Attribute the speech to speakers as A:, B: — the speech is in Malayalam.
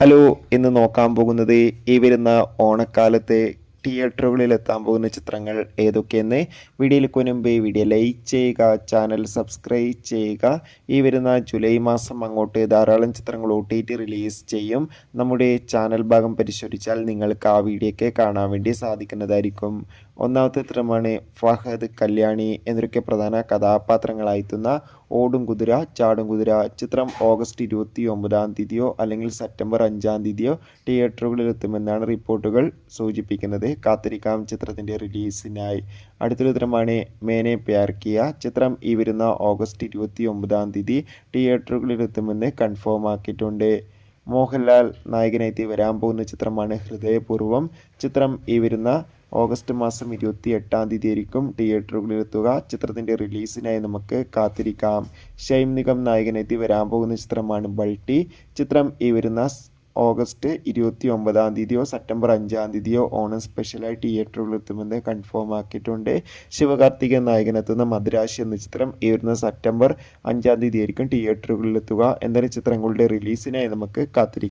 A: ഹലോ, ഇന്ന് നോക്കാൻ പോകുന്നത് ഈ വരുന്ന ഓണക്കാലത്തെ തിയേറ്ററുകളിൽ എത്താൻ പോകുന്ന ചിത്രങ്ങൾ ഏതൊക്കെയെന്ന്. വീഡിയോയിലേക്ക് മുൻപ് വീഡിയോ ലൈക്ക് ചെയ്യുക, ചാനൽ സബ്സ്ക്രൈബ് ചെയ്യുക. ഈ വരുന്ന ജൂലൈ മാസം അങ്ങോട്ട് ധാരാളം ചിത്രങ്ങൾ OTT റിലീസ് ചെയ്യും. നമ്മുടെ ചാനൽ ഭാഗം പരിശോധിച്ചാൽ നിങ്ങൾക്ക് ആ വീഡിയോയ്ക്ക് കാണാൻ വേണ്ടി സാധിക്കുന്നതായിരിക്കും. ഒന്നാമത്തെ ചിത്രമാണ് ഫഹദ്, കല്യാണി എന്നിവരൊക്കെ പ്രധാന കഥാപാത്രങ്ങളായെത്തുന്ന ഓടും കുതിര ചാടും കുതിര. ചിത്രം ഓഗസ്റ്റ് 29 അല്ലെങ്കിൽ സെപ്റ്റംബർ 5 തിയേറ്ററുകളിലെത്തുമെന്നാണ് റിപ്പോർട്ടുകൾ സൂചിപ്പിക്കുന്നത്. കാത്തിരിക്കാം ചിത്രത്തിൻ്റെ റിലീസിനായി. അടുത്തൊരു ചിത്രമാണ് മേനെ പ്യാർ കിയ. ചിത്രം ഈ വരുന്ന ഓഗസ്റ്റ് 29 തിയേറ്ററുകളിലെത്തുമെന്ന് കൺഫേം ആക്കിയിട്ടുണ്ട്. മോഹൻലാൽ നായകനായി വരാൻ പോകുന്ന ചിത്രമാണ് ഹൃദയപൂർവ്വം. ചിത്രം ഈ വരുന്ന ഓഗസ്റ്റ് മാസം 28 ആയിരിക്കും തിയേറ്ററുകളിലെത്തുക. ചിത്രത്തിൻ്റെ റിലീസിനായി നമുക്ക് കാത്തിരിക്കാം. ഷൈം നിഗം നായകനെത്തി വരാൻ പോകുന്ന ചിത്രമാണ് ബൾട്ടി. ചിത്രം ഈ വരുന്ന ഓഗസ്റ്റ് 29 സെപ്റ്റംബർ 5 ഓണം സ്പെഷ്യലായി തിയേറ്ററുകളിലെത്തുമെന്ന് കൺഫേം ആക്കിയിട്ടുണ്ട്. ശിവകാർത്തികൻ നായകനെത്തുന്ന മദ്രാശി എന്ന ചിത്രം ഈ വരുന്ന സെപ്റ്റംബർ 5 ആയിരിക്കും തിയേറ്ററുകളിലെത്തുക. എന്തായാലും ചിത്രങ്ങളുടെ റിലീസിനായി നമുക്ക് കാത്തിരിക്കാം.